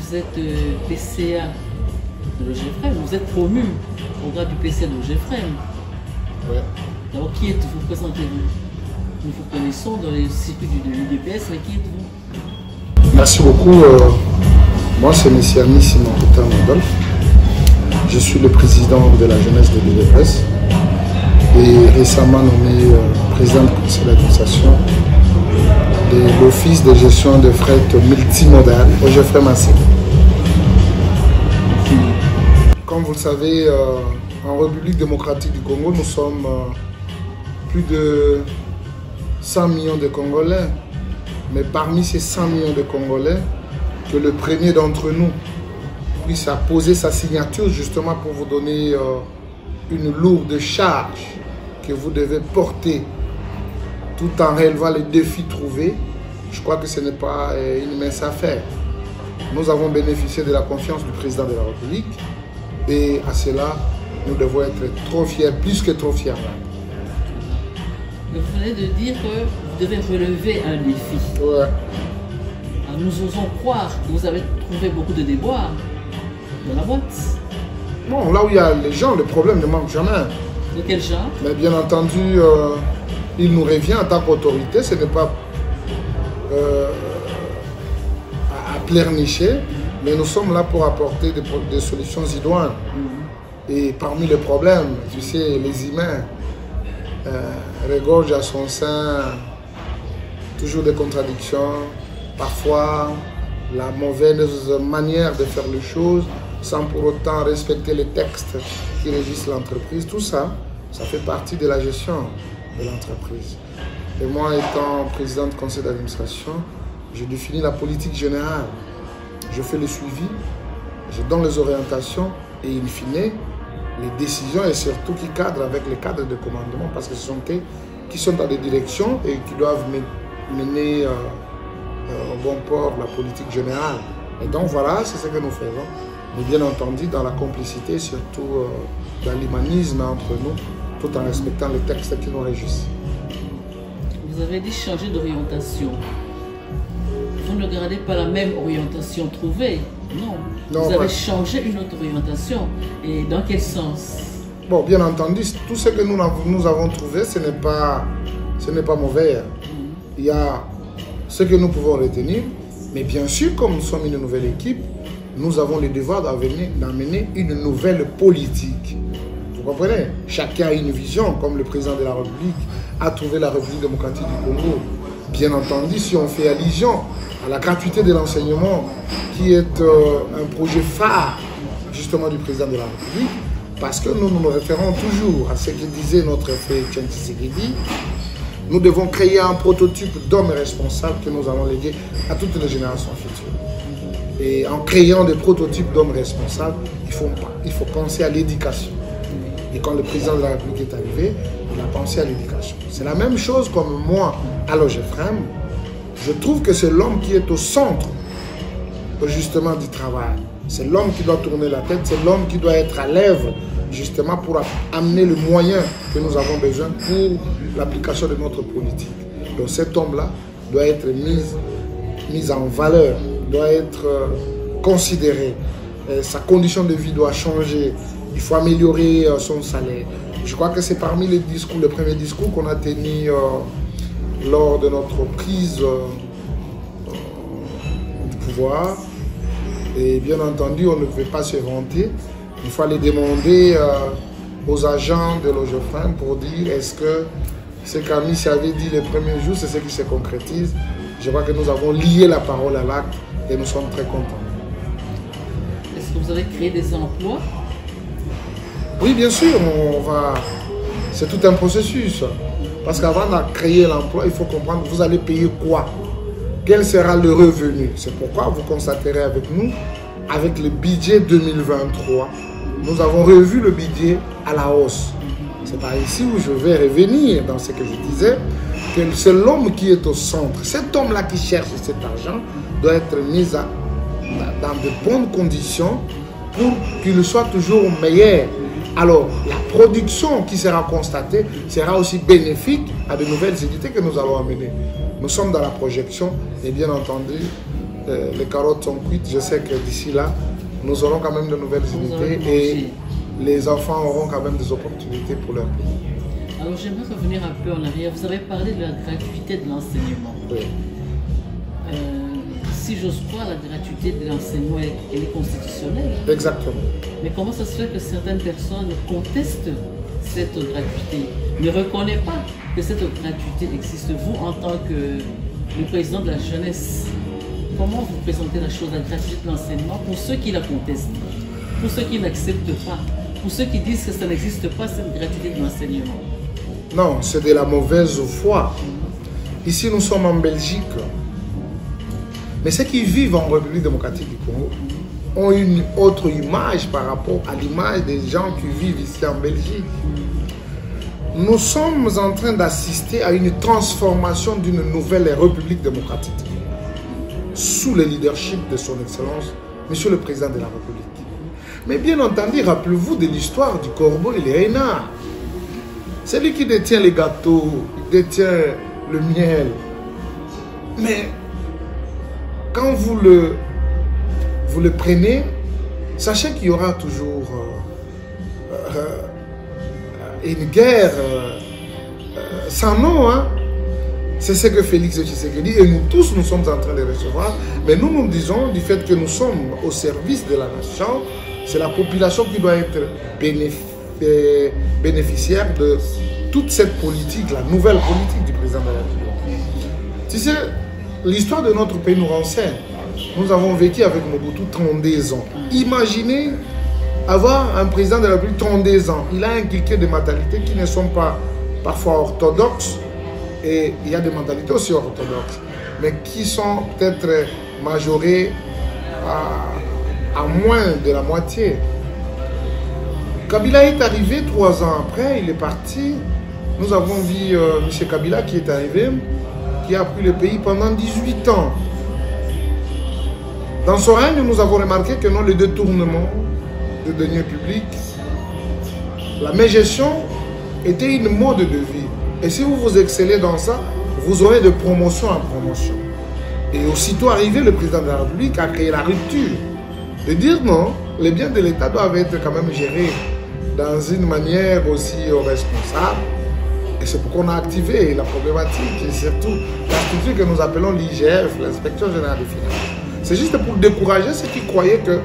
vous êtes PCA de l'OGFREM, vous êtes promu au grade du PCA de l'OGFREM. Ouais. Alors qui êtes-vous? Présentez-vous. Nous vous connaissons dans les circuits de l'UDPS, mais qui êtes-vous? Merci beaucoup. Moi, c'est M. Ami Simon Rodolphe. Je suis le président de la jeunesse de l'UDPS et récemment nommé président du conseil d'administration de l'Office de gestion de fret multimodal OGFREM AC. Comme vous le savez, en République démocratique du Congo, nous sommes plus de 100 millions de Congolais. Mais parmi ces 100 millions de Congolais, que le premier d'entre nous puisse poser sa signature justement pour vous donner une lourde charge que vous devez porter tout en relevant les défis trouvés, je crois que ce n'est pas une mince affaire. Nous avons bénéficié de la confiance du président de la République et à cela, nous devons être trop fiers, plus que trop fiers. Vous venez de dire que vous devez relever un défi. Ouais. Alors nous osons croire que vous avez trouvé beaucoup de déboires dans la boîte. Bon, là où il y a les gens, le problème ne manque jamais. De quel genre? Mais bien entendu, il nous revient en tant qu'autorité, ce n'est pas à pleurnicher, mais nous sommes là pour apporter des solutions idoines. Et parmi les problèmes, tu sais, les humains regorgent à son sein toujours des contradictions, parfois la mauvaise manière de faire les choses, sans pour autant respecter les textes qui régissent l'entreprise. Tout ça, ça fait partie de la gestion de l'entreprise. Et moi, étant président du conseil d'administration, je définis la politique générale. Je fais le suivi, je donne les orientations et in fine, les décisions et surtout qui cadrent avec les cadres de commandement parce que ce sont eux qui sont dans des directions et qui doivent mener au bon port la politique générale. Et donc voilà, c'est ce que nous faisons. Mais bien entendu, dans la complicité, surtout dans l'humanisme entre nous, tout en respectant les textes qui nous régissent. Vous avez dit changer d'orientation. Vous ne gardez pas la même orientation trouvée. Non. Vous avez changé une autre orientation. Et dans quel sens? Bon, bien entendu, tout ce que nous avons trouvé, ce n'est pas mauvais. Il y a ce que nous pouvons retenir. Mais bien sûr, comme nous sommes une nouvelle équipe, nous avons le devoir d'amener une nouvelle politique. Vous comprenez? Chacun a une vision, comme le président de la République a trouvé la République démocratique du Congo. Bien entendu, si on fait allusion à la gratuité de l'enseignement, qui est un projet phare justement du président de la République, parce que nous nous référons toujours à ce que disait notre frère Tshisekedi, nous devons créer un prototype d'homme responsable que nous allons léguer à toutes les générations futures. Et en créant des prototypes d'hommes responsables, il faut penser à l'éducation. Et quand le président de la République est arrivé, il a pensé à l'éducation. C'est la même chose comme moi à l'OGFREM. Je trouve que c'est l'homme qui est au centre justement du travail. C'est l'homme qui doit tourner la tête, c'est l'homme qui doit être à l'œuvre justement pour amener le moyen que nous avons besoin pour l'application de notre politique. Donc cet homme-là doit être mis en valeur, doit être considéré. Sa condition de vie doit changer. Il faut améliorer son salaire. Je crois que c'est parmi les discours, le premier discours qu'on a tenu lors de notre prise du pouvoir. Et bien entendu, on ne peut pas se vanter. Il faut aller demander aux agents de l'OGFREM pour dire est-ce que ce qu'Ami avait dit les premiers jours, c'est ce qui se concrétise. Je crois que nous avons lié la parole à l'acte et nous sommes très contents. Est-ce que vous avez créé des emplois? Oui, bien sûr, c'est tout un processus. Parce qu'avant de créer l'emploi, il faut comprendre vous allez payer quoi? Quel sera le revenu? C'est pourquoi vous constaterez avec nous, avec le budget 2023, nous avons revu le budget à la hausse. C'est par ici où je vais revenir dans ce que je disais, que c'est l'homme qui est au centre. Cet homme-là qui cherche cet argent doit être mis dans de bonnes conditions pour qu'il soit toujours meilleur. Alors, la production qui sera constatée sera aussi bénéfique à de nouvelles unités que nous allons amener. Nous sommes dans la projection et bien entendu, les carottes sont cuites. Je sais que d'ici là, nous aurons quand même de nouvelles unités et les enfants auront quand même des opportunités pour leur pays. Alors j'aimerais revenir un peu en arrière. Vous avez parlé de la gratuité de l'enseignement. Oui. Si j'ose croire, la gratuité de l'enseignement, elle est constitutionnelle. Exactement. Mais comment ça se fait que certaines personnes contestent cette gratuité, ne reconnaissent pas que cette gratuité existe? Vous, en tant que le président de la jeunesse, comment vous présentez la chose, la gratuité de l'enseignement, pour ceux qui la contestent, pour ceux qui n'acceptent pas, pour ceux qui disent que ça n'existe pas, cette gratuité de l'enseignement? Non, c'est de la mauvaise foi. Ici, nous sommes en Belgique. Mais ceux qui vivent en République démocratique du Congo ont une autre image par rapport à l'image des gens qui vivent ici en Belgique. Nous sommes en train d'assister à une transformation d'une nouvelle République démocratique sous le leadership de son Excellence, Monsieur le Président de la République. Mais bien entendu, rappelez-vous de l'histoire du corbeau et les renards. C'est lui qui détient les gâteaux, il détient le miel. Mais quand vous le prenez, sachez qu'il y aura toujours une guerre sans nom. Hein? C'est ce que Félix Tshisekedi et nous tous, nous sommes en train de recevoir. Mais nous, nous disons du fait que nous sommes au service de la nation, c'est la population qui doit être bénéficiaire de toute cette politique, la nouvelle politique du président de la République. Tu sais, l'histoire de notre pays nous renseigne. Nous avons vécu avec Mobutu 32 ans. Imaginez avoir un président de la République 32 ans. Il a inculqué des mentalités qui ne sont pas parfois orthodoxes. Et il y a des mentalités aussi orthodoxes. Mais qui sont peut-être majorées à moins de la moitié. Kabila est arrivé 3 ans après. Il est parti. Nous avons vu M. Kabila qui est arrivé, qui a pris le pays pendant 18 ans. Dans son règne, nous avons remarqué que non, le détournement de deniers publics, la mégestion était une mode de vie. Et si vous vous excellez dans ça, vous aurez de promotion en promotion. Et aussitôt arrivé, le président de la République a créé la rupture. De dire non, les biens de l'État doivent être quand même gérés dans une manière aussi responsable. Et c'est pourquoi on a activé la problématique et surtout la structure que nous appelons l'IGF, l'Inspection Générale des Finances. C'est juste pour décourager ceux qui croyaient que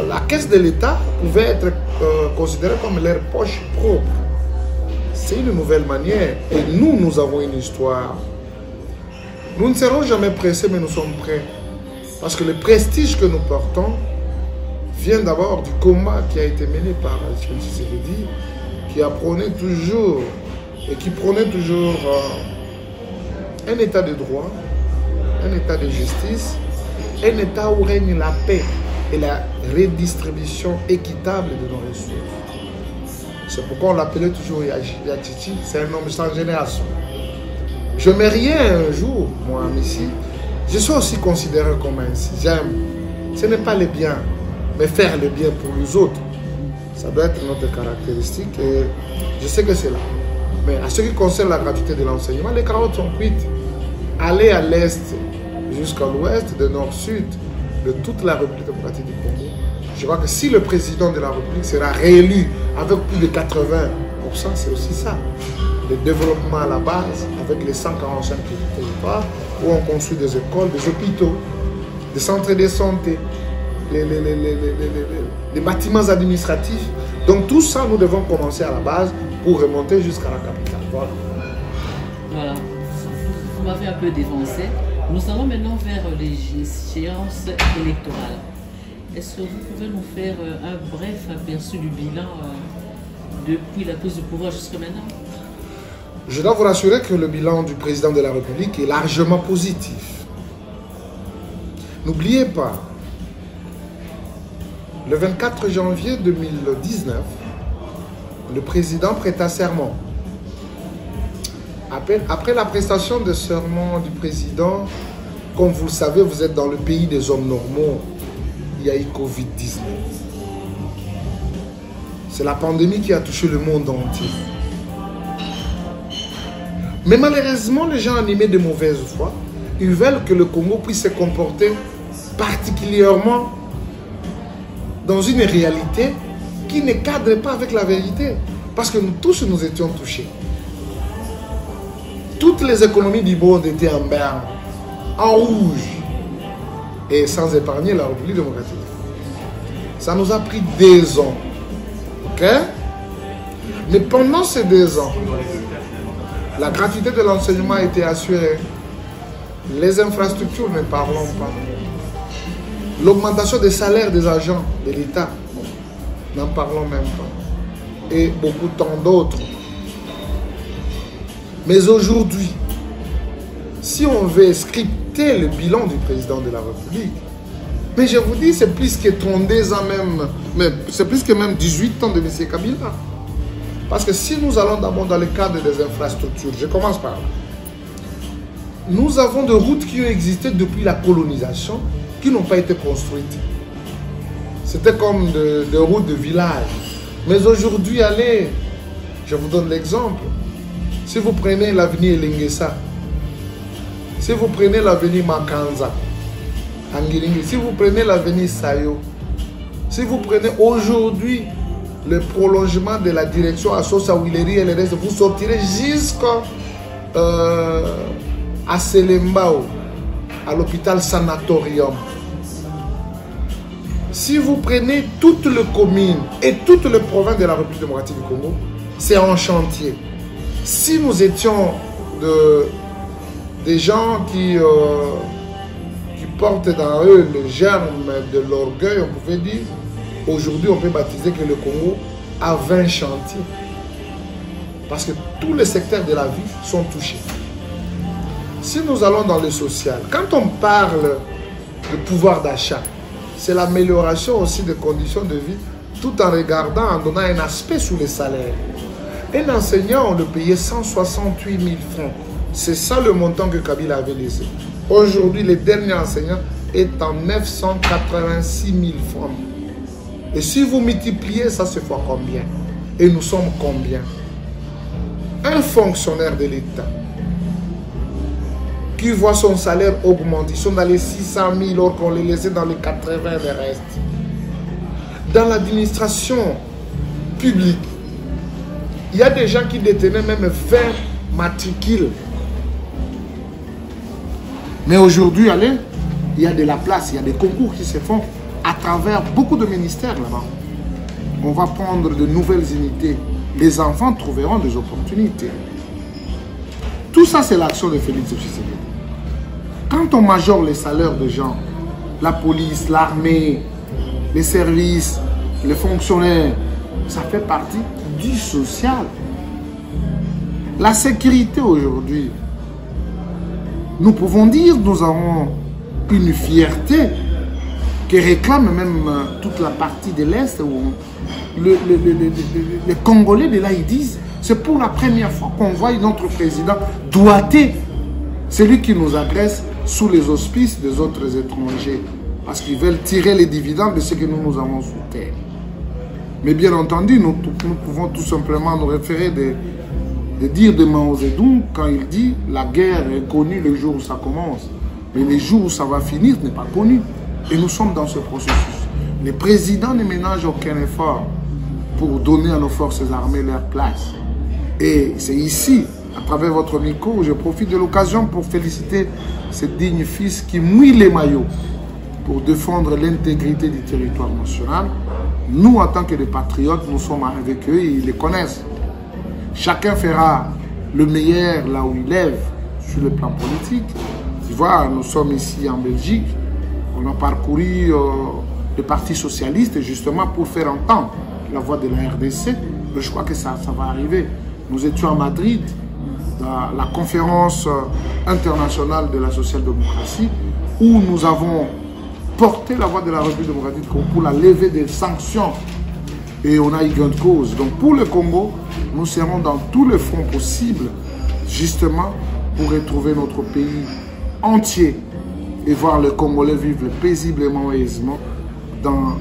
la caisse de l'État pouvait être considérée comme leur poche propre. C'est une nouvelle manière. Et nous, nous avons une histoire. Nous ne serons jamais pressés, mais nous sommes prêts. Parce que le prestige que nous portons vient d'abord du combat qui a été mené par M. Tshisekedi, qui a prôné toujours et qui prônait toujours un état de droit, un état de justice, un état où règne la paix et la redistribution équitable de nos ressources. C'est pourquoi on l'appelait toujours Yatiti, c'est un homme sans génération. Je me riais un jour, moi, ici, je suis aussi considéré comme ainsi. J'aime, ce n'est pas le bien, mais faire le bien pour les autres. Ça doit être notre caractéristique et je sais que c'est là. Mais à ce qui concerne la gratuité de l'enseignement, les carottes sont cuites. Aller à l'est jusqu'à l'ouest, de nord-sud, de toute la République démocratique du Congo. Je crois que si le président de la République sera réélu avec plus de 80%, c'est aussi ça. Le développement à la base, avec les 145 territoires, où on construit des écoles, des hôpitaux, des centres de santé, les bâtiments administratifs. Donc tout ça, nous devons commencer à la base pour remonter jusqu'à la capitale. Voilà. Voilà. Vous m'avez un peu dévancé. Nous allons maintenant vers les échéances électorales. Est-ce que vous pouvez nous faire un bref aperçu du bilan depuis la prise du pouvoir jusqu'à maintenant? Je dois vous rassurer que le bilan du président de la République est largement positif. N'oubliez pas, le 24 janvier 2019, le président prêta serment. Après la prestation de serment du président, comme vous le savez, vous êtes dans le pays des hommes normaux. Il y a eu Covid-19. C'est la pandémie qui a touché le monde entier. Mais malheureusement, les gens animés de mauvaise foi, ils veulent que le Congo puisse se comporter particulièrement dans une réalité qui ne cadre pas avec la vérité. Parce que nous tous, nous étions touchés. Toutes les économies du monde étaient en berne, en rouge, et sans épargner la République démocratique. Ça nous a pris 2 ans. Ok? Mais pendant ces 2 ans, la gratuité de l'enseignement a été assurée. Les infrastructures, ne parlons pas. L'augmentation des salaires des agents de l'État, n'en parlons même pas. Et beaucoup tant d'autres. Mais aujourd'hui, si on veut scripter le bilan du président de la République, mais je vous dis, c'est plus que 32 ans même, mais c'est plus que même 18 ans de M. Kabila. Parce que si nous allons d'abord dans le cadre des infrastructures, je commence par là. Nous avons des routes qui ont existé depuis la colonisation, qui n'ont pas été construites. C'était comme des routes de village. Mais aujourd'hui, allez, je vous donne l'exemple. Si vous prenez l'avenue Elengesa, si vous prenez l'avenue Makanza, Angiringi, si vous prenez l'avenue Sayo, si vous prenez aujourd'hui le prolongement de la direction à Sosa Wileri et le reste, vous sortirez jusqu'à Selembao, à l'hôpital Sanatorium. Si vous prenez toutes les communes et toutes les provinces de la République démocratique du Congo, c'est en chantier. Si nous étions des gens qui portent dans eux le germe de l'orgueil, on pouvait dire, aujourd'hui on peut baptiser que le Congo a 20 chantiers. Parce que tous les secteurs de la vie sont touchés. Si nous allons dans le social, quand on parle de pouvoir d'achat, c'est l'amélioration aussi des conditions de vie, tout en regardant, en donnant un aspect sous les salaires. Un enseignant, on le payait 168 000 francs. C'est ça le montant que Kabila avait laissé. Aujourd'hui, le dernier enseignant est en 986 000 francs. Et si vous multipliez ça, c'est fois combien? Et nous sommes combien? Un fonctionnaire de l'État qui voit son salaire augmenter, ils sont dans les 600 000 alors qu'on les laissait dans les 80 les restes. Dans l'administration publique, il y a des gens qui détenaient même 20 matricules. Mais aujourd'hui, allez, il y a de la place, il y a des concours qui se font à travers beaucoup de ministères là-bas. On va prendre de nouvelles unités. Les enfants trouveront des opportunités. Tout ça, c'est l'action de Félix Tshisekedi. Quand on majore les salaires de gens, la police, l'armée, les services, les fonctionnaires, ça fait partie du social. La sécurité aujourd'hui, nous pouvons dire que nous avons une fierté qui réclame même toute la partie de l'Est où les Congolais de là, ils disent c'est pour la première fois qu'on voit notre président doigté, celui qui nous agresse sous les auspices des autres étrangers, parce qu'ils veulent tirer les dividendes de ce que nous avons sous terre. Mais bien entendu, nous pouvons tout simplement nous référer de dire de Mao Zedong quand il dit la guerre est connue le jour où ça commence, mais le jour où ça va finir n'est pas connu. Et nous sommes dans ce processus. Les présidents ne ménagent aucun effort pour donner à nos forces armées leur place. Et c'est ici, à travers votre micro, où je profite de l'occasion pour féliciter ces dignes fils qui mouillent les maillots pour défendre l'intégrité du territoire national. Nous, en tant que des patriotes, nous sommes avec eux et ils les connaissent. Chacun fera le meilleur là où il est sur le plan politique. Tu vois, nous sommes ici en Belgique. On a parcouru le Parti Socialiste justement pour faire entendre la voix de la RDC. Mais je crois que ça va arriver. Nous étions à Madrid, dans la conférence internationale de la social-démocratie, où nous avons porté la voix de la République démocratique pour la levée des sanctions. Et on a eu gain de cause. Donc pour le Congo, nous serons dans tous les fronts possibles, justement pour retrouver notre pays entier et voir les Congolais vivre paisiblement et aisément dans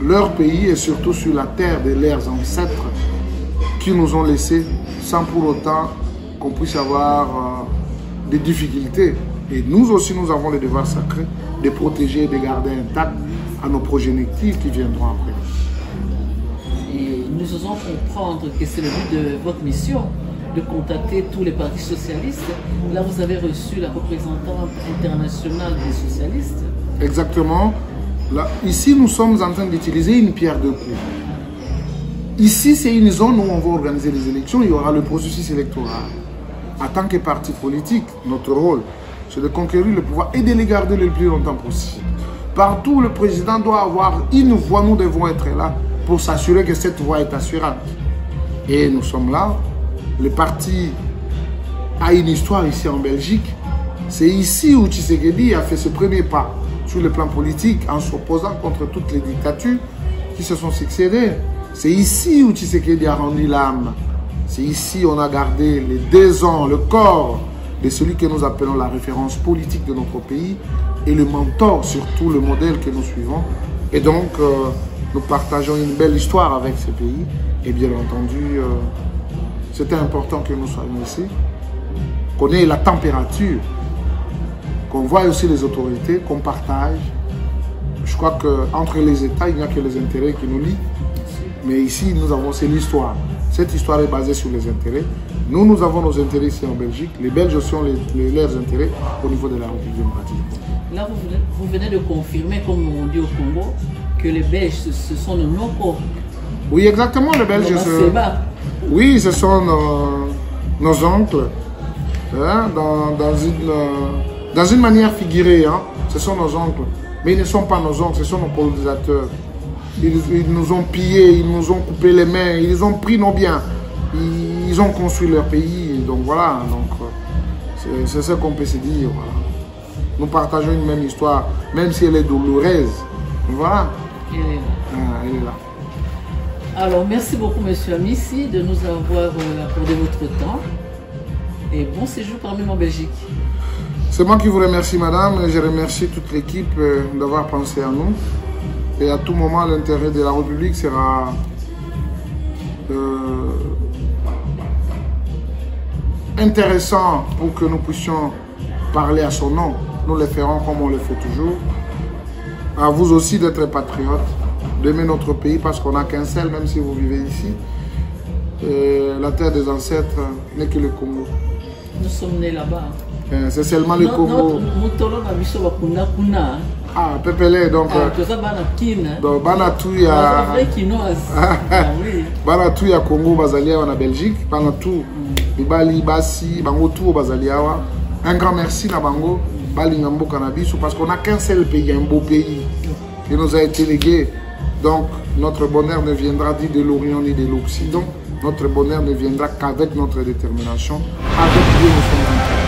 leur pays et surtout sur la terre de leurs ancêtres qui nous ont laissés sans pour autant qu'on puisse avoir des difficultés. Et nous aussi, nous avons le devoir sacré de protéger et de garder intact à nos progénitifs qui viendront après. Et nous osons comprendre que c'est le but de votre mission, de contacter tous les partis socialistes. Là, vous avez reçu la représentante internationale des socialistes. Exactement. Là, ici, nous sommes en train d'utiliser une pierre de coups. Ici, c'est une zone où on va organiser les élections. Il y aura le processus électoral. En tant que parti politique, notre rôle, c'est de conquérir le pouvoir et de les garder le plus longtemps possible. Partout, le président doit avoir une voix. Nous devons être là pour s'assurer que cette voix est assurante. Et nous sommes là. Le parti a une histoire ici en Belgique. C'est ici où Tshisekedi a fait ce premier pas sur le plan politique en s'opposant contre toutes les dictatures qui se sont succédées. C'est ici où Tshisekedi a rendu l'âme. C'est ici où on a gardé les 2 ans, le corps de celui que nous appelons la référence politique de notre pays et le mentor, surtout le modèle que nous suivons. Et donc, nous partageons une belle histoire avec ce pays. Et bien entendu, c'était important que nous soyons ici, qu'on ait la température, qu'on voie aussi les autorités, qu'on partage. Je crois qu'entre les États, il n'y a que les intérêts qui nous lient. Mais ici, nous avons, c'est l'histoire. Cette histoire est basée sur les intérêts. Nous avons nos intérêts ici en Belgique. Les Belges aussi ont leurs intérêts au niveau de la République démocratique. Là, vous venez de confirmer, comme on dit au Congo, que les Belges, ce sont nos locaux. Oui, exactement, les Belges. Oui, ce sont nos oncles. Hein, dans une manière figurée, hein, ce sont nos oncles. Mais ils ne sont pas nos oncles, ce sont nos colonisateurs. Ils nous ont pillés, ils nous ont coupé les mains, ils ont pris nos biens. Ils ont construit leur pays. Donc voilà, c'est ce qu'on peut se dire. Voilà. Nous partageons une même histoire, même si elle est douloureuse. Voilà. Elle est là. Elle est là. Alors, merci beaucoup, monsieur Amissi, de nous avoir accordé votre temps. Et bon séjour parmi nous en Belgique. C'est moi qui vous remercie, madame. Et je remercie toute l'équipe d'avoir pensé à nous. Et à tout moment, l'intérêt de la République sera intéressant pour que nous puissions parler à son nom. Nous le ferons comme on le fait toujours. À vous aussi d'être patriotes, d'aimer notre pays parce qu'on n'a qu'un seul, même si vous vivez ici. La terre des ancêtres n'est que le Congo. Nous sommes nés là-bas. C'est seulement le Congo. Ah, Pépélé, donc. Donc, Banatouya. Banatouya Congo, Bazalia, en Belgique. Banatou, Bibali, Bassi, Bango, tout, Bazaliawa. Un grand merci à Bango, Balingambo, Cannabis, parce qu'on n'a qu'un seul pays, un beau pays qui nous a été légué. Donc, notre bonheur ne viendra ni de l'Orient ni de l'Occident. Notre bonheur ne viendra qu'avec notre détermination. Avec Dieu, nous sommes en train.